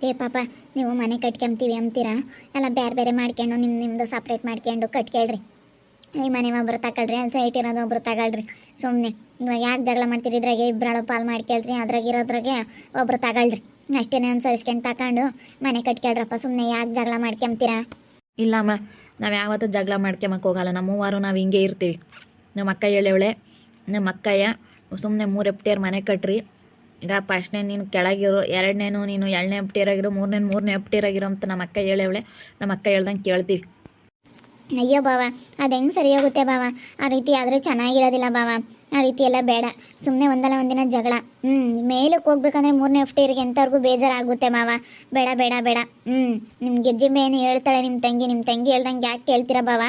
ಏ ಪಾಪ ನೀವು ಮನೆ ಕಟ್ಕೊಂತೀವಿ ಅಂತೀರಾ ಎಲ್ಲ ಬೇರೆ ಬೇರೆ ಮಾಡ್ಕೊಂಡು ನಿಮ್ಮದು ಸಪ್ರೇಟ್ ಮಾಡ್ಕೊಂಡು ಕಟ್ಕೊಳ್ರಿ. ಈ ಮನೆ ಒಬ್ರು ತಗೊಳ್ರಿ, ಅಲ್ಲಿ ಸೈಟ್ ಇರೋದು ಒಬ್ರು ತಗೊಳ್ರಿ. ಸುಮ್ಮನೆ ಇವಾಗ ಯಾಕೆ ಜಗಳ ಮಾಡ್ತೀರಿ? ಇದ್ರಾಗೆ ಇಬ್ಬರಾಳು ಪಾಲು ಮಾಡ್ಕೊಳ್ರಿ, ಅದ್ರಾಗಿರೋದ್ರಾಗೆ ಒಬ್ರು ತಗೊಳ್ರಿ. ಅಷ್ಟೇನೆ ಅನುಸರಿಸ್ಕೊಂಡು ತಗೊಂಡು ಮನೆ ಕಟ್ಕೊಳ್ರಪ್ಪ. ಸುಮ್ಮನೆ ಯಾಕೆ ಜಗಳ ಮಾಡ್ಕೊಂತೀರಾ? ಇಲ್ಲಮ್ಮ, ನಾವು ಯಾವತ್ತೂ ಜಗಳ ಮಾಡ್ಕೊಂಬಕ್ಕೆ ಹೋಗಲ್ಲ. ನಮ್ಮ ಮೂವರು ನಾವು ಹಿಂಗೆ ಇರ್ತೀವಿ. ನಮ್ಮ ಅಕ್ಕ ಹೇಳವಳೆ, ನಮ್ಮ ಅಕ್ಕಯ್ಯ ಸುಮ್ಮನೆ 3 ಎಪ್ಟಿಯರ್ ಮನೆ ಕಟ್ರಿ. ಈಗ ಫಸ್ಟ್ನೇ ನೀನು ಕೆಳಗಿರೋ, ಎರಡನೇನು ನೀನು 2ನೇ ಎಪ್ಟಿಯರ್ ಆಗಿರೋ, ಮೂರನೇ ಎಪ್ಟಿಯರ್ ಆಗಿರೋ ಅಂತ ನಮ್ಮ ಅಕ್ಕ ಹೇಳವಳೆ. ನಮ್ಮ ಅಕ್ಕ ಹೇಳ್ದಂಗೆ ಕೇಳ್ತೀವಿ. ಅಯ್ಯೋ ಬಾವ, ಅದು ಹೆಂಗೆ ಸರಿ ಹೋಗುತ್ತೆ ಬಾವ? ಆ ರೀತಿ ಆದರೆ ಚೆನ್ನಾಗಿರೋದಿಲ್ಲ ಬಾವ. ಆ ರೀತಿ ಎಲ್ಲ ಬೇಡ. ಸುಮ್ಮನೆ ಒಂದಲ್ಲ ಒಂದಿನ ಜಗಳ. ಮೇಲಕ್ಕೆ ಹೋಗ್ಬೇಕಂದ್ರೆ 3ನೇ ಎಫ್ಟಿಯರ್ಗೆ ಎಂಥವ್ರಿಗೂ ಬೇಜಾರಾಗುತ್ತೆ ಮಾವ. ಬೇಡ ಬೇಡ ಬೇಡ. ನಿಮ್ಮ ಗೆಜ್ಜೆ ಏನು ಹೇಳ್ತಾಳೆ ನಿಮ್ಮ ತಂಗಿ ಹೇಳ್ದಂಗೆ ಯಾಕೆ ಕೇಳ್ತೀರಾ ಬಾವ?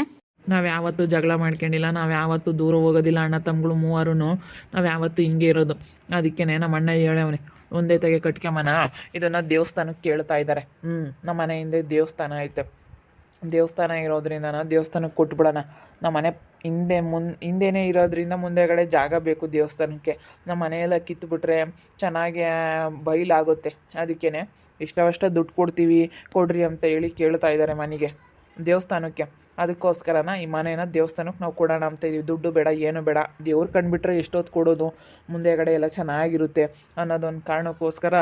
ನಾವು ಯಾವತ್ತೂ ಜಗಳ ಮಾಡ್ಕೊಂಡಿಲ್ಲ, ನಾವು ಯಾವತ್ತೂ ದೂರ ಹೋಗೋದಿಲ್ಲ. ಅಣ್ಣ ತಮ್ಮಗಳು ಮೂವರು ನಾವು ಯಾವತ್ತೂ ಹಿಂಗೆ ಇರೋದು. ಅದಕ್ಕೇ ನಮ್ಮ ಅಣ್ಣ ಹೇಳವನೆ, ಒಂದೇ ತೆಗೆ ಕಟ್ಕೊಂಬನ ಇದನ್ನು ದೇವಸ್ಥಾನಕ್ಕೆ ಕೇಳ್ತಾ ಇದ್ದಾರೆ. ನಮ್ಮ ಮನೆ ಹಿಂದೆ ದೇವಸ್ಥಾನ ಐತೆ. ದೇವಸ್ಥಾನ ಇರೋದ್ರಿಂದ ದೇವಸ್ಥಾನಕ್ಕೆ ಕೊಟ್ಬಿಡೋಣ. ನಮ್ಮ ಮನೆ ಹಿಂದೆನೇ ಇರೋದ್ರಿಂದ ಮುಂದೆಗಡೆ ಜಾಗ ಬೇಕು ದೇವಸ್ಥಾನಕ್ಕೆ. ನಮ್ಮ ಮನೆಯೆಲ್ಲ ಕಿತ್ತುಬಿಟ್ರೆ ಚೆನ್ನಾಗಿ ಬೈಲಾಗುತ್ತೆ. ಅದಕ್ಕೇ ಇಷ್ಟವಷ್ಟ ದುಡ್ಡು ಕೊಡ್ರಿ ಅಂತ ಹೇಳಿ ಕೇಳ್ತಾ ಇದ್ದಾರೆ ಮನೆಗೆ, ದೇವಸ್ಥಾನಕ್ಕೆ. ಅದಕ್ಕೋಸ್ಕರನ ಈ ಮನೇನ ದೇವಸ್ಥಾನಕ್ಕೆ ನಾವು ಕೊಡೋಣ ಅಂತ ಇದೀವಿ. ದುಡ್ಡು ಬೇಡ, ಏನು ಬೇಡ, ದೇವ್ರು ಕಂಡುಬಿಟ್ರೆ ಎಷ್ಟೊತ್ತು ಕೊಡೋದು, ಮುಂದೆಗಡೆ ಎಲ್ಲ ಚೆನ್ನಾಗಿರುತ್ತೆ ಅನ್ನೋದೊಂದು ಕಾರಣಕ್ಕೋಸ್ಕರ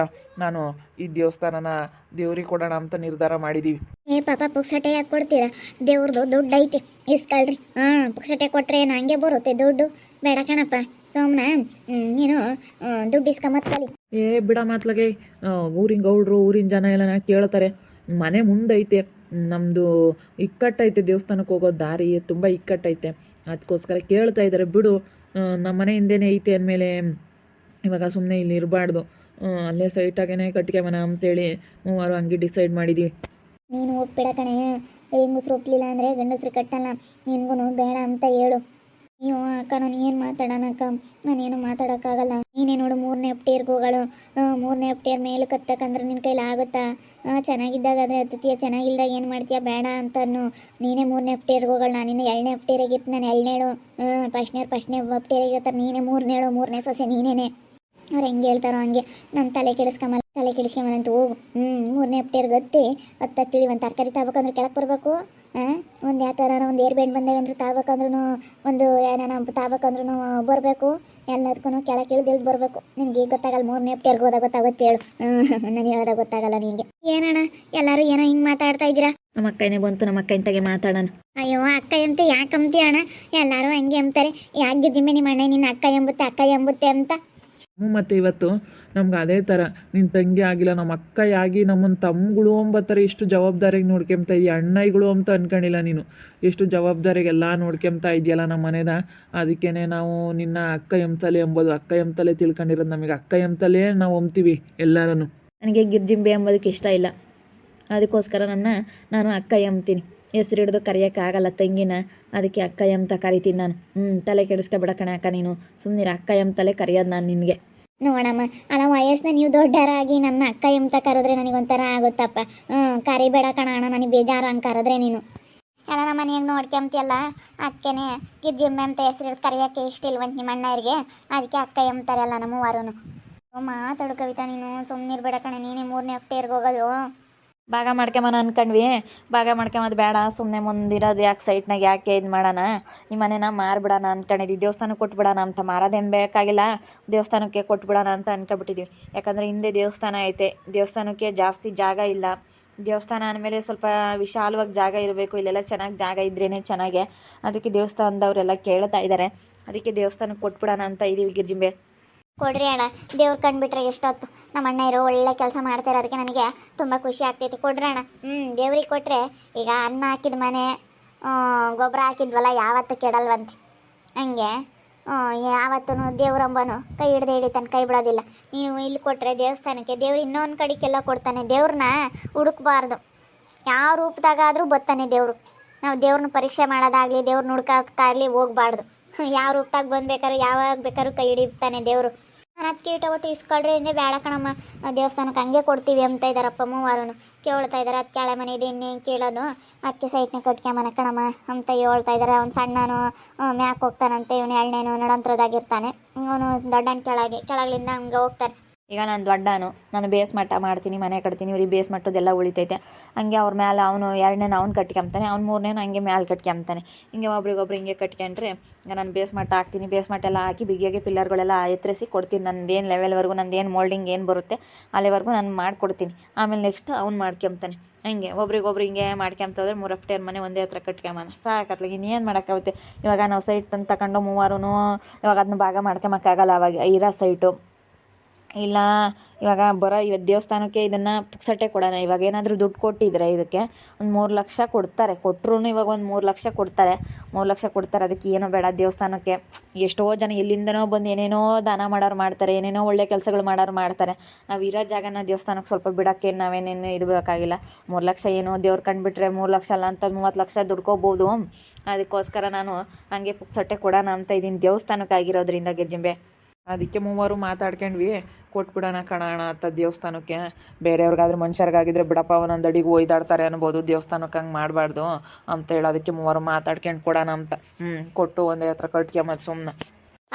ನಾನು ಈ ದೇವಸ್ಥಾನನ ದೇವ್ರಿಗೆ ಕೊಡೋಣ ಅಂತ ನಿರ್ಧಾರ ಮಾಡಿದ್ದೀವಿ. ಏ ಪಾಪ, ಪುಕ್ಸಟೆ ಯಾಕೆ ಕೊಡ್ತೀರಾ? ದೇವ್ರದ್ದು ದುಡ್ಡು ಐತಿ, ಇಸ್ಕೊಳ್ರಿ. ಪುಕ್ಸಟೆ ಕೊಟ್ಟರೆ ಏನು ಹಂಗೆ ಬರುತ್ತೆ ದುಡ್ಡು? ಬೇಡ ಕಣಪ್ಪ, ಸೋಮನ ನೀನು ದುಡ್ಡು ಇಸ್ಕೊಂಬತ್ತಲಿ. ಬಿಡ ಮಾತ್ಲಾಗೆ, ಊರಿನ ಗೌಡ್ರು ಊರಿನ ಜನ ಎಲ್ಲ ಕೇಳ್ತಾರೆ. ಮನೆ ಮುಂದೈತೆ, ನಮ್ಮದು ಇಕ್ಕಟ್ಟೈತೆ, ದೇವಸ್ಥಾನಕ್ಕೆ ಹೋಗೋ ದಾರಿ ತುಂಬ ಇಕ್ಕಟ್ಟೈತೆ. ಅದಕ್ಕೋಸ್ಕರ ಕೇಳ್ತಾ ಇದ್ದಾರೆ. ಬಿಡು, ನಮ್ಮ ಮನೆ ಹಿಂದೆನೇ ಐತೆ ಅಂದಮೇಲೆ ಇವಾಗ ಸುಮ್ಮನೆ ಇಲ್ಲಿ ಇರಬಾರ್ದು, ಅಲ್ಲೇ ಸೈಟಾಗೇ ಕಟ್ಕೊಂಬನ ಅಂತೇಳಿ ಮೂವರು ಹಂಗೆ ಡಿಸೈಡ್ ಮಾಡಿದ್ದೀವಿ. ನೀನು ಒಪ್ಪಿಡ ಕಣೆ. ಹೆಂಗಸ್ರು ಒಪ್ಪಲಿಲ್ಲ ಅಂದರೆ ಗಂಡಸ್ರು ಕಟ್ಟಲ್ಲ. ನಿನ್ಗೂ ಬೇಡ ಅಂತ ಹೇಳು. ಅಯ್ಯೋ ಅಕ್ಕ, ನಾನು ಏನು ಮಾತಾಡೋಣ ಅಕ್ಕ? ನಾನೇನು ಮಾತಾಡೋಕ್ಕಾಗಲ್ಲ. ನೀನೇ ನೋಡು 3ನೇ ಎಫ್ಟಿಯರ್ಗೆ ಹೋಗಳು. 3ನೇ ಎಫ್ಟಿಯರ್ ಮೇಲೆ ಕತ್ತಕ್ಕಂದ್ರೆ ನಿನ್ನ ಕೈಲಿ ಆಗುತ್ತಾ? ಚೆನ್ನಾಗಿದ್ದಾಗ ಆದರೆ ಹತ್ತತೀಯ, ಚೆನ್ನಾಗಿಲ್ದಾಗ ಏನು ಮಾಡ್ತೀಯ? ಬೇಡ ಅಂತನು. ನೀನೇ 3ನೇ ಎಫ್ಟಿಯರ್ಗೆ ಹೋಗಳು. ನಾನಿನ್ನು 2ನೇ ಎಫ್ಟಿಯರ್ಗಿತ್ತು. ನಾನು 2ನೇಳು. ಫಸ್ಟ್ನೇ ಎಫ್ಟಿಯರ್ಗಿರ್ತಾರೆ. ನೀನೇ 3ನೇಳು, 3ನೇ ಸೊಸೆ ನೀನೇನೆ. ಅವ್ರು ಹೆಂಗೆ ಹೇಳ್ತಾರೋ ಹಂಗೆ. ನಾನು ತಲೆ ಕೆಡಿಸ್ಕೊಂಬಲ್ಲ ಅಂತ ಹೋಗು. 3ನೇ ಎಫ್ಟಿಯರ್ಗೆ ಹತ್ತಿಳಿ. ಒಂದು ತರಕಾರಿ ತಗೋಬೇಕಂದ್ರೆ ಕೆಳಗೆ ಬರಬೇಕು. ಒಂದು ಯಾವ ಥರ ಒಂದು ಏರ್ ಬ್ಯಾಂಡ್ ಬಂದಾಗಂದ್ರೆ ತಗೋಬೇಕಂದ್ರೂ, ಒಂದು ಏನಾನ ತಗೋಬೇಕಂದ್ರೂ ಬರಬೇಕು. ಎಲ್ಲದಕ್ಕೂ ಕೆಳಗೆ ಇಳ್ದು ಬರಬೇಕು. ನಿನಗೆ ಈಗ ಗೊತ್ತಾಗಲ್ಲ. 3ನೇ ಎಫ್ಟಿಯರ್ಗೆ ಹೋದಾಗ ಗೊತ್ತಾಗುತ್ತೆ ಹೇಳು. ನಾನು ಹೇಳೋದಾಗ ಗೊತ್ತಾಗಲ್ಲ ನಿನಗೆ. ಏನಣ್ಣ ಎಲ್ಲರೂ ಏನೋ ಹಿಂಗೆ ಮಾತಾಡ್ತಾ ಇದ್ದೀರಾ? ನಮ್ಮ ಅಕ್ಕನೇ ಬಂತು, ನಮ್ಮ ಅಕ್ಕ ಇಂತಾಗೆ ಮಾತಾಡೋಣ. ಅಯ್ಯೋ ಅಕ್ಕ ಎಂತ ಯಾಕೆ ಅಂತೀಯ ಅಣ್ಣ? ಎಲ್ಲರೂ ಹಂಗೆ ಅಂತಾರೆ. ಯಾಕೆ ಜಿಮ್ಮೆ ನಿಮ್ಮ ಅಣ್ಣ ನಿನ್ನ ಅಕ್ಕ ಎಂಬುತ್ತೆ ಅಂತ. ಮತ್ತು ಇವತ್ತು ನಮ್ಗೆ ಅದೇ ಥರ ನಿನ್ನ ತಂಗಿ ಆಗಿಲ್ಲ, ನಮ್ಮ ಅಕ್ಕ ಆಗಿ ನಮ್ಮನ್ನು ತಮ್ಮಗಳು ಅಂಬತ್ತಾರೆ. ಎಷ್ಟು ಜವಾಬ್ದಾರಿಗೆ ನೋಡ್ಕೊಂತ ಇದೆಯಾ? ಅಣ್ಣಗಳು ಅಂತ ಅನ್ಕೊಂಡಿಲ್ಲ ನೀನು. ಎಷ್ಟು ಜವಾಬ್ದಾರಿಗೆಲ್ಲ ನೋಡ್ಕೊಂತ ಇದೆಯಲ್ಲ ನಮ್ಮ ಮನೆದ. ಅದಕ್ಕೇ ನಾವು ನಿನ್ನ ಅಕ್ಕ ಎಂತಲೇ ಎಂಬೋದು. ಅಕ್ಕ ಎಂತಲೇ ತಿಳ್ಕೊಂಡಿರೋದು. ನಮಗೆ ಅಕ್ಕ ಎಂತಲೇ ನಾವು ಅಂತೀವಿ ಎಲ್ಲರೂ. ನನಗೆ ಗಿರ್ಜಿಂಬೆ ಎಂಬುದಕ್ಕೆ ಇಷ್ಟ ಇಲ್ಲ. ಅದಕ್ಕೋಸ್ಕರ ನಾನು ಅಕ್ಕ ಎಂಬ್ತೀನಿ. ಹೆಸರು ಹಿಡಿದು ಕರೆಯೋಕ್ಕಾಗಲ್ಲ ತಂಗಿನ, ಅದಕ್ಕೆ ಅಕ್ಕ ಎಂತ ಕರಿತೀನಿ ನಾನು. ತಲೆ ಕೆಡಿಸ್ಕೊಬೇಡ ಕಣೆ ಅಕ್ಕ, ನೀನು ಸುಮ್ಮನಿರ. ಅಕ್ಕ ಎಂತಲೇ ಕರೆಯೋದು ನಾನು ನಿನಗೆ. ನೋಡಮ್ಮ, ಅಲ್ಲ ವಯಸ್ಸನ್ನ ನೀವು ದೊಡ್ಡರಾಗಿ ನನ್ನ ಅಕ್ಕ ಎಂತ ಕರೆದ್ರೆ ನನಗೊಂಥರ ಆಗುತ್ತಪ್ಪ. ಕರಿಬೇಡ ಕಣ ಅಣ್ಣ, ನನಗೆ ಬೇಜಾರು ಹಂಗೆ ಕರೆದ್ರೆ ನೀನು. ಎಲ್ಲ ನಮ್ಮ ಮನೆಯಾಗ ನೋಡ್ಕೊಂತಿಯಲ್ಲ, ಅದಕ್ಕೇ ಗಿರ್ಜಿಮ್ಮೆ ಅಂತ ಹೆಸರು ಹಿಡಿದು ಕರೆಯೋಕ್ಕೆ ಇಷ್ಟ ಇಲ್ವಂತ ನಿಮ್ಮ ಅಣ್ಣವ್ರಿಗೆ. ಅದಕ್ಕೆ ಅಕ್ಕ ಎಂತಾರಲ್ಲ ನಮ್ಮ ಮೂವರೂ. ಮಾತಾಡು ಕವಿತಾ, ನೀನು ಸುಮ್ಮನಿರ್ಬೇಡ ಕಣೆ. ನೀನೇ 3ನೇ ಎಫ್ಟಿಯರ್ಗೆ ಹೋಗೋದು. ಭಾಗ ಮಾಡ್ಕೊಂಬನ ಅನ್ಕೊಂಡ್ವಿ. ಭಾಗ ಮಾಡ್ಕೊಂಬದು ಬೇಡ, ಸುಮ್ಮನೆ ಮುಂದಿರೋದು ಯಾಕೆ ಸೈಟ್ನಾಗ ಯಾಕೆ ಇದು ಮಾಡೋಣ, ಈ ಮನೆನ ಮಾರ್ಬಿಡೋಣ ಅಂದ್ಕೊಂಡಿದ್ವಿ. ದೇವಸ್ಥಾನಕ್ಕೆ ಕೊಟ್ಬಿಡೋಣ ಅಂತ. ಮಾರೋದೇನು ಬೇಕಾಗಿಲ್ಲ, ದೇವಸ್ಥಾನಕ್ಕೆ ಕೊಟ್ಬಿಡೋಣ ಅಂತ ಅನ್ಕೊಬಿಟ್ಟಿದ್ವಿ. ಯಾಕಂದರೆ ಹಿಂದೆ ದೇವಸ್ಥಾನ ಐತೆ, ದೇವಸ್ಥಾನಕ್ಕೆ ಜಾಸ್ತಿ ಜಾಗ ಇಲ್ಲ. ದೇವಸ್ಥಾನ ಅಂದಮೇಲೆ ಸ್ವಲ್ಪ ವಿಶಾಲವಾಗಿ ಜಾಗ ಇರಬೇಕು. ಇಲ್ಲೆಲ್ಲ ಚೆನ್ನಾಗಿ ಜಾಗ ಇದ್ರೇ ಚೆನ್ನಾಗೆ. ಅದಕ್ಕೆ ದೇವಸ್ಥಾನದವರೆಲ್ಲ ಕೇಳ್ತಾ ಇದ್ದಾರೆ. ಅದಕ್ಕೆ ದೇವಸ್ಥಾನಕ್ಕೆ ಕೊಟ್ಬಿಡೋಣ ಅಂತ ಇದೀವಿ ಗಿರ್ಜಿಂಬೆ. ಕೊಡ್ರಿ ಅಣ್ಣ, ದೇವ್ರು ಕಂಡುಬಿಟ್ರೆ ಎಷ್ಟೊತ್ತು. ನಮ್ಮ ಅಣ್ಣ ಇರೋ ಒಳ್ಳೆ ಕೆಲಸ ಮಾಡ್ತಾರೆ. ಅದಕ್ಕೆ ನನಗೆ ತುಂಬ ಖುಷಿ ಆಗ್ತೈತಿ. ಕೊಡ್ರಿ ಅಣ್ಣ. ದೇವ್ರಿಗೆ ಕೊಟ್ಟರೆ ಈಗ ಅನ್ನ ಹಾಕಿದ ಮನೆ, ಗೊಬ್ಬರ ಹಾಕಿದ್ವಲ್ಲ ಯಾವತ್ತೂ ಕೆಡಲ್ವಂತೆ. ಹಂಗೆ ಯಾವತ್ತೂ ದೇವ್ರಂಬನು ಕೈ ಹಿಡಿತಾನೆ, ಕೈ ಬಿಡೋದಿಲ್ಲ. ನೀವು ಇಲ್ಲಿ ಕೊಟ್ಟರೆ ದೇವಸ್ಥಾನಕ್ಕೆ, ದೇವ್ರು ಇನ್ನೊಂದು ಕಡೆಗೆಲ್ಲ ಕೊಡ್ತಾನೆ. ದೇವ್ರನ್ನ ಹುಡುಕ್ಬಾರ್ದು, ಯಾವ ರೂಪದಾಗಾದರೂ ಬರ್ತಾನೆ ದೇವರು. ನಾವು ದೇವ್ರನ್ನ ಪರೀಕ್ಷೆ ಮಾಡೋದಾಗಲಿ, ದೇವ್ರನ್ನ ಹುಡ್ಕೋಕ್ಕಾಗಲಿ ಹೋಗ್ಬಾರ್ದು. ಯಾವ ರೂಪದಾಗ ಬಂದ್ಬೇಕಾದ್ರು ಯಾವಾಗ ಬೇಕಾದ್ರೂ ಕೈ ಹಿಡಿತಾನೆ ದೇವರು. ನಾನು ಅದಕ್ಕೆ ಒಟ್ಟು ಇಸ್ಕೊಳ್ರಿ ಹಿಂದೆ ಬೇಡ ಕಣಮ್ಮ, ದೇವಸ್ಥಾನಕ್ಕೆ ಹಂಗೆ ಕೊಡ್ತೀವಿ ಅಂತ ಇದ್ದಾರಪ್ಪ ಮೂವರು. ಕೇಳ್ತಾ ಇದ್ದಾರೆ. ಅದು ಕೆಳ ಮನೆ ಇದೆ, ಇನ್ನೇನು ಕೇಳೋದು? ಅದಕ್ಕೆ ಸೈಟ್ನ ಕಟ್ಕೊಂಬನ ಕಣಮ್ಮ ಅಂತ ಹೇಳ್ತಾ ಇದ್ದಾರೆ. ಅವ್ನು ಸಣ್ಣನು ಮ್ಯಾಕ್ ಹೋಗ್ತಾನಂತೆ, ಇವನು 2ನೇನು ನಡಂತ್ರದಾಗಿರ್ತಾನೆ. ಇವನು ದೊಡ್ಡನ ಕೆಳಗಿಂದ ಹಂಗೆ ಹೋಗ್ತಾರೆ. ಈಗ ನಾನು ದೊಡ್ಡನು, ನಾನು ಬೇಸ್ಮಟ್ಟ ಮಾಡ್ತೀನಿ, ಮನೆ ಕಟ್ತೀನಿ, ಇವ್ರಿಗೆ ಬೇಸ್ಮಟ್ಟದೆಲ್ಲ ಉಳಿತೈತೆ. ಹಂಗೆ ಅವ್ರ ಮೇಲೆ ಅವನು ಎರಡನೇನ ಅವ್ನು ಕಟ್ಕೊಂತಾನೆ, ಅವ್ನು ಮೂರನೇನ ಹಂಗೆ ಮ್ಯಾಲೆ ಕಟ್ಕೊಂತಾನೆ. ಹಿಂಗೆ ಒಬ್ರಿಗೊಬ್ರು ಹಿಂಗೆ ಕಟ್ಕೊಂಡ್ರೆ ಈಗ ನಾನು ಬೇಸ್ಮಟ್ಟ ಹಾಕ್ತೀನಿ, ಬೇಸ್ಮಟ್ಟ ಎಲ್ಲ ಹಾಕಿ ಬಿಗಿಯಾಗಿ ಪಿಲ್ಲರ್ಗಳೆಲ್ಲ ಎತ್ತರಿಸಿ ಕೊಡ್ತೀನಿ. ನಂದೇನು ಲೆವೆಲ್ವರೆಗೂ ನಂದೇನು ಮೋಲ್ಡಿಂಗ್ ಏನು ಬರುತ್ತೆ ಅಲ್ಲಿವರೆಗೂ ನಾನು ಮಾಡಿಕೊಡ್ತೀನಿ. ಆಮೇಲೆ ನೆಕ್ಸ್ಟ್ ಅವ್ನು ಮಾಡ್ಕೊಂತಾನೆ. ಹಂಗೆ ಒಬ್ರಿಗೊಬ್ರು ಹಿಂಗೆ ಮಾಡ್ಕೊಂತೋದ್ರೆ 3 ಅಪ್ಟೇರ್ ಮನೆ ಒಂದೇ ಹತ್ರ ಕಟ್ಕೊಂಬನ ಸಾಕತ್ಲಾಗ ಇನ್ನೇನು ಮಾಡೋಕ್ಕಾಗುತ್ತೆ. ಇವಾಗ ನಾವು ಸೈಟ್ ತಂದು ತಗೊಂಡು ಮೂವರೂ ಇವಾಗ ಅದನ್ನ ಭಾಗ ಮಾಡ್ಕೊಂಬಕ್ಕಾಗಲ್ಲ. ಅವಾಗ ಇರೋ ಸೈಟು ಇಲ್ಲ ಇವಾಗ ಇವತ್ತು ದೇವಸ್ಥಾನಕ್ಕೆ ಇದನ್ನು ಪುಕ್ಸಟ್ಟೆ ಕೊಡೋಣ. ಇವಾಗ ಏನಾದರೂ ದುಡ್ಡು ಕೊಟ್ಟಿದ್ರೆ ಇದಕ್ಕೆ ಒಂದು 3 ಲಕ್ಷ ಕೊಡ್ತಾರೆ. ಕೊಟ್ಟರು ಇವಾಗ ಒಂದು 3 ಲಕ್ಷ ಕೊಡ್ತಾರೆ. 3 ಲಕ್ಷ ಕೊಡ್ತಾರೆ. ಅದಕ್ಕೆ ಏನೋ ಬೇಡ, ದೇವಸ್ಥಾನಕ್ಕೆ ಎಷ್ಟೋ ಜನ ಎಲ್ಲಿಂದನೋ ಬಂದು ಏನೇನೋ ದಾನ ಮಾಡೋರು ಮಾಡ್ತಾರೆ, ಏನೇನೋ ಒಳ್ಳೆ ಕೆಲಸಗಳು ಮಾಡೋರು ಮಾಡ್ತಾರೆ. ನಾವು ಇರೋ ಜಾಗನ ದೇವಸ್ಥಾನಕ್ಕೆ ಸ್ವಲ್ಪ ಬಿಡೋಕ್ಕೆ ನಾವೇನೇನು ಇದು ಬೇಕಾಗಿಲ್ಲ. 3 ಲಕ್ಷ ಏನೋ ದೇವ್ರು ಕಂಡುಬಿಟ್ರೆ 3 ಲಕ್ಷ ಅಲ್ಲ ಅಂತ 30 ಲಕ್ಷ ದುಡ್ಕೋಬೋದು. ಅದಕ್ಕೋಸ್ಕರ ನಾನು ಹಾಗೆ ಪುಕ್ಸಟ್ಟೆ ಕೊಡೋಣ ಅಂತ ಇದ್ದೀನಿ, ದೇವಸ್ಥಾನಕ್ಕಾಗಿರೋದ್ರಿಂದ ಗೆಜ್ಜೆಂಬೆ. ಅದಕ್ಕೆ ಮೂವರು ಮಾತಾಡ್ಕೊಂಡ್ವಿ, ಕೊಟ್ಬಿಡೋಣ ಕಣೋಣ ಅಂತ ದೇವಸ್ಥಾನಕ್ಕೆ. ಬೇರೆಯವ್ರಿಗಾದ್ರೆ ಮನುಷ್ಯರಿಗಾಗಿದ್ರೆ ಬಿಡಪ್ಪ ಒಂದೊಂದು ಅಡಿಗೆ ಒಯ್ದಾಡ್ತಾರೆ ಅನ್ಬೋದು, ದೇವಸ್ಥಾನಕ್ಕೆ ಹಂಗೆ ಮಾಡಬಾರ್ದು ಅಂತ ಹೇಳಿ ಅದಕ್ಕೆ ಮೂವರು ಮಾತಾಡ್ಕೊಂಡು ಕೊಡೋಣ ಅಂತ. ಕೊಟ್ಟು ಒಂದೇ ಹತ್ರ ಕಟ್ಕೊಂಬತ್ತು ಸುಮ್ಮನೆ.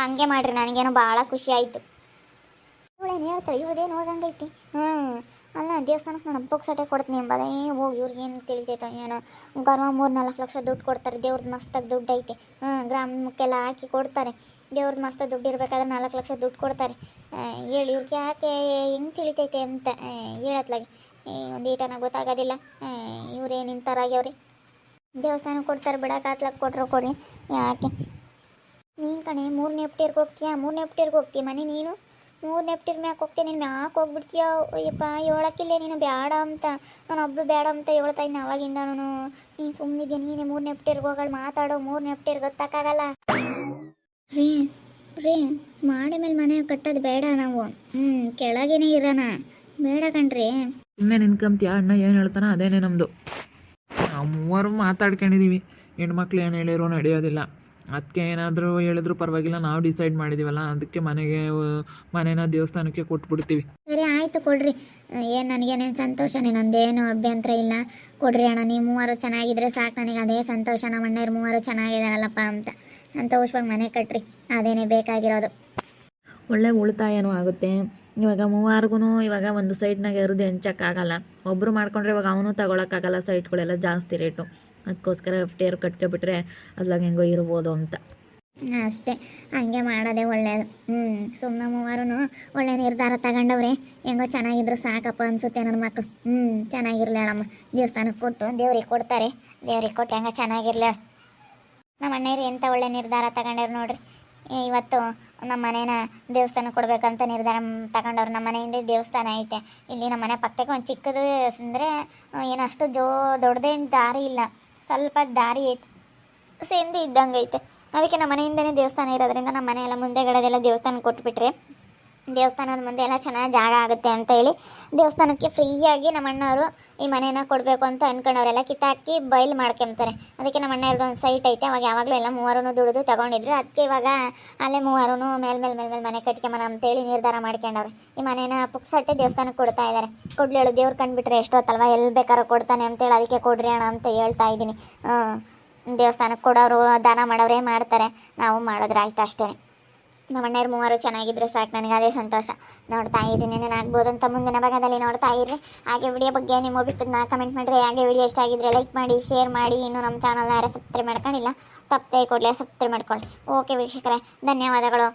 ಹಂಗೆ ಮಾಡ್ರಿ, ನನಗೇನೋ ಭಾಳ ಖುಷಿ ಆಯಿತು. ಇವಳೇನು ಹೇಳ್ತಾಳೆ, ಇವ್ರದೇನು ಹೋಗಂಗೈತಿ. ಅಲ್ಲ ದೇವಸ್ಥಾನಕ್ಕೆ ನಾನು ಪುಕ್ಸಟ್ಟೆ ಕೊಡ್ತೀನಿ ಎಂಬುದೇ ಹೋಗಿ ಇವ್ರಿಗೇನು ತಿಳಿತೈತೋ ಏನೋ. ಗರ್ವ 3-4 ಲಕ್ಷ ದುಡ್ಡು ಕೊಡ್ತಾರೆ, ದೇವ್ರದ್ದು ಮಸ್ತಾಗಿ ದುಡ್ಡು ಐತೆ. ಗ್ರಾಮಕ್ಕೆಲ್ಲ ಹಾಕಿ ಕೊಡ್ತಾರೆ. ದೇವ್ರದ್ದು ಮಸ್ತಾಗಿ ದುಡ್ಡು ಇರಬೇಕಾದ್ರೆ 4 ಲಕ್ಷ ದುಡ್ಡು ಕೊಡ್ತಾರೆ. ಹೇಳಿ ಇವ್ರಿಗೆ ಯಾಕೆ ಹೆಂಗೆ ತಿಳಿತೈತೆ ಅಂತ ಹೇಳತ್ಲಾಗೆ ಒಂದು ಈಟನ ಗೊತ್ತಾಗೋದಿಲ್ಲ. ಇವ್ರೇನು ಇಂಥರಾಗ್ಯವ್ರಿ, ದೇವಸ್ಥಾನಕ್ಕೆ ಕೊಡ್ತಾರೆ ಬಿಡೋಕಾತ್ಲಾಗ ಕೊಟ್ಟರು ಕೊಡ್ರಿ. ಯಾಕೆ ನೀನು ಕಣೆ 3ನೇ ಎಪ್ಟೇರ್ಗೆ ಹೋಗ್ತೀಯಾ, 3ನೇ ಎಪ್ಟೇರ್ಗೆ ಹೋಗ್ತೀಯ ಮನೆ ನೀನು. 3ನೇ ಎಪ್ಟೇರ್ ಮ್ಯಾಕೆ ಹೋಗ್ತೀಯ, ನೀನು ಮ್ಯಾಕೆ ಹೋಗ್ಬಿಡ್ತೀಯ. ಅಯ್ಯಪ್ಪ ಹೇಳಕ್ಕಿಲ್ಲ ನೀನು ಬೇಡ ಅಂತ, ನಾನು ಒಬ್ಬಳು ಬೇಡ ಅಂತ ಹೇಳ್ತಾ ಇದ್ದೀನಿ ಅವಾಗಿಂದ. ನೀನು ಸುಮ್ಮನಿದ್ಯಾ, ನೀನೇ 3ನೇ ಎಪ್ಟೇರ್ಗೆ ಹೋಗೋಳು ಮಾತಾಡೋ. 3ನೇ ಎಪ್ಟೇರ್ಗೆ ಗೊತ್ತಾಗಲ್ಲ ರೀ ಮಾಡಿ ಮೇಲೆ ಮನೆ ಕಟ್ಟೋದು ಬೇಡ. ನಾವು ಕೆಳಗೇನೆ ಇರೋಣ, ಬೇಡ ಕಣ್ರಿ. ಸುಮ್ಮನೆ ನಿನ್ಕಂತೀಯ, ಅಣ್ಣ ಏನು ಹೇಳ್ತಾನೆ ಅದೇನೇ ನಮ್ಮದು. ನಾವು ಮೂವರು ಮಾತಾಡ್ಕೊಂಡಿದ್ದೀವಿ, ಹೆಣ್ಮಕ್ಳು ಏನು ಹೇಳಿರೋ ನಡೆಯೋದಿಲ್ಲ. ಅದಕ್ಕೆ ಏನಾದರೂ ಹೇಳಿದ್ರು ಪರವಾಗಿಲ್ಲ, ನಾವು ಡಿಸೈಡ್ ಮಾಡಿದ್ದೀವಲ್ಲ, ಅದಕ್ಕೆ ಮನೇನ ದೇವಸ್ಥಾನಕ್ಕೆ ಕೊಟ್ಬಿಡ್ತೀವಿ. ಸರಿ ಆಯಿತು ಕೊಡ್ರಿ. ಏನು ನನಗೇನೇನು ಸಂತೋಷನೇ, ನಂದೇನು ಅಭ್ಯಂತರ ಇಲ್ಲ. ಕೊಡ್ರಿ ಅಣ್ಣ, ನೀವು ಮೂವರು ಚೆನ್ನಾಗಿದ್ರೆ ಸಾಕು ನನಗೆ, ಅದೇ ಸಂತೋಷ. ನಮ್ಮ ಅಣ್ಣವ್ರು ಮೂವರು ಚೆನ್ನಾಗಿದ್ದಾರಲ್ಲಪ್ಪ ಅಂತ ಸಂತೋಷವಾಗಿ ಮನೆ ಕಟ್ರಿ, ಅದೇನೇ ಬೇಕಾಗಿರೋದು. ಒಳ್ಳೆ ಉಳಿತಾಯನೂ ಆಗುತ್ತೆ. ಇವಾಗ ಮೂವಾರ್ಗೂ ಇವಾಗ ಒಂದು ಸೈಟ್ನಾಗ ಇರೋದು ಹೆಂಚಕ್ಕಾಗಲ್ಲ. ಒಬ್ಬರು ಮಾಡ್ಕೊಂಡ್ರೆ ಇವಾಗ ಅವನು ತಗೊಳಕ್ಕಾಗಲ್ಲ, ಸೈಟ್ಗಳೆಲ್ಲ ಜಾಸ್ತಿ ರೇಟು. ಅದಕ್ಕೋಸ್ಕರ ಎಫ್ಟೇರ್ ಕಟ್ಕೊಬಿಟ್ರೆ ಅದ್ಲಾಗ ಹೆಂಗೋ ಇರ್ಬೋದು ಅಂತ ಅಷ್ಟೇ. ಹಂಗೆ ಮಾಡೋದೇ ಒಳ್ಳೆಯದು. ಸುಮ್ಮನೆ ಮೂವರು ಒಳ್ಳೆ ನಿರ್ಧಾರ ತಗೊಂಡವ್ರೆ. ಹೆಂಗೋ ಚೆನ್ನಾಗಿದ್ರೆ ಸಾಕಪ್ಪ ಅನಿಸುತ್ತೆ ನನ್ನ ಮಕ್ಕಳು. ಚೆನ್ನಾಗಿರ್ಲಿ ಹೇಳಮ್ಮ, ದೇವಸ್ಥಾನಕ್ಕೆ ಕೊಟ್ಟು ದೇವ್ರಿಗೆ ಕೊಡ್ತಾರೆ, ದೇವ್ರಿಗೆ ಕೊಟ್ಟು ಹೆಂಗೋ ಚೆನ್ನಾಗಿರ್ಲಿ. ನಮ್ಮ ಅಣ್ಣಯ್ಯರು ಎಂಥ ಒಳ್ಳೆ ನಿರ್ಧಾರ ತಗೊಂಡವ್ರು ನೋಡ್ರಿ. ಇವತ್ತು ನಮ್ಮ ಮನೇನ ದೇವಸ್ಥಾನಕ್ಕೆ ಕೊಡ್ಬೇಕಂತ ನಿರ್ಧಾರ ತಗೊಂಡವ್ರು. ನಮ್ಮ ಮನೆಯಿಂದ ದೇವಸ್ಥಾನ ಐತೆ ಇಲ್ಲಿ, ನಮ್ಮ ಮನೆ ಪಕ್ಕಕ್ಕೆ ಒಂದು ಚಿಕ್ಕದು ಅಂದರೆ ಏನು ಅಷ್ಟು ದೊಡ್ಡದೇನು ದಾರಿ ಇಲ್ಲ, ಸ್ವಲ್ಪ ದಾರಿ ಐತೆ, ಸೇಂದಿ ಇದ್ದಂಗೆ ಐತೆ. ಅದಕ್ಕೆ ನಮ್ಮ ಮನೆಯಿಂದನೇ ದೇವಸ್ಥಾನ ಇರೋದ್ರಿಂದ ನಮ್ಮ ಮನೆ ಎಲ್ಲ ಮುಂದೆಗಡೆದೆಲ್ಲ ದೇವಸ್ಥಾನ ಕೊಟ್ಬಿಟ್ರೆ ದೇವಸ್ಥಾನದ ಮುಂದೆ ಎಲ್ಲ ಚೆನ್ನಾಗಿ ಜಾಗ ಆಗುತ್ತೆ ಅಂತ ಹೇಳಿ ದೇವಸ್ಥಾನಕ್ಕೆ ಫ್ರೀಯಾಗಿ ನಮ್ಮ ಅಣ್ಣವರು ಈ ಮನೇನ ಕೊಡಬೇಕು ಅಂತ ಅಂದ್ಕೊಂಡವರೆಲ್ಲ ಕಿತ್ತಾಕಿ ಬಯಲು ಮಾಡ್ಕೊಂತಾರೆ. ಅದಕ್ಕೆ ನಮ್ಮ ಅಣ್ಣ ಒಂದು ಸೈಟ್ ಐತೆ, ಅವಾಗ ಯಾವಾಗಲೂ ಎಲ್ಲ ಮೂವರು ದುಡಿದು ತೊಗೊಂಡಿದ್ರು. ಅದಕ್ಕೆ ಇವಾಗ ಅಲ್ಲೇ ಮೂವರು ಮೇಲ್ ಮನೆ ಕಟ್ಕೊಂಬನ ಅಂತೇಳಿ ನಿರ್ಧಾರ ಮಾಡ್ಕೊಂಡವ್ರೆ. ಈ ಮನೇನ ಪುಕ್ಸಟ್ಟೆ ದೇವಸ್ಥಾನಕ್ಕೆ ಕೊಡ್ತಾ ಇದ್ದಾರೆ. ಕೊಡ್ಲೇಳು, ದೇವ್ರು ಕಂಡುಬಿಟ್ರೆ ಎಷ್ಟೊತ್ತಲ್ವ, ಎಲ್ಲಿ ಬೇಕಾದ್ರೂ ಕೊಡ್ತಾನೆ ಅಂತೇಳಿ ಅದಕ್ಕೆ ಕೊಡ್ರಿ ಅಣ್ಣ ಅಂತ ಹೇಳ್ತಾ ಇದ್ದೀನಿ. ದೇವಸ್ಥಾನಕ್ಕೆ ಕೊಡೋರು ದಾನ ಮಾಡೋರೇ ಮಾಡ್ತಾರೆ, ನಾವು ಮಾಡಿದ್ರೆ ಆಯ್ತು ಅಷ್ಟೇ. ನಮ್ಮ ಅಣ್ಣವ್ರು ಮೂವರು ಚೆನ್ನಾಗಿದ್ರೆ ಸಾಕು, ನನಗೆ ಅದೇ ಸಂತೋಷ. ನೋಡ್ತಾ ಇದ್ದೀನಿ ಏನೇನಾಗ್ಬೋದು ಅಂತ ಮುಂದಿನ ಭಾಗದಲ್ಲಿ ನೋಡ್ತಾ ಇರ್ರಿ. ಹಾಗೆ ವಿಡಿಯೋ ಬಗ್ಗೆ ನಿಮ್ಮ ಅಭಿಪ್ರಾಯನ ಕಮೆಂಟ್ ಮಾಡಿರಿ. ಹಾಗೆ ವಿಡಿಯೋ ಇಷ್ಟ ಆಗಿದ್ರೆ ಲೈಕ್ ಮಾಡಿ, ಶೇರ್ ಮಾಡಿ. ಇನ್ನೂ ನಮ್ಮ ಚಾನಲ್ನ ಯಾರು ಸಬ್ಸ್ಕ್ರೈಬ್ ಮಾಡ್ಕೊಂಡಿಲ್ಲ, ತಪ್ಪದೆ ಕೂಡಲೇ ಸಬ್ಸ್ಕ್ರೈಬ್ ಮಾಡ್ಕೊಳ್ಳಿ. ಓಕೆ ವೀಕ್ಷಕರೇ, ಧನ್ಯವಾದಗಳು.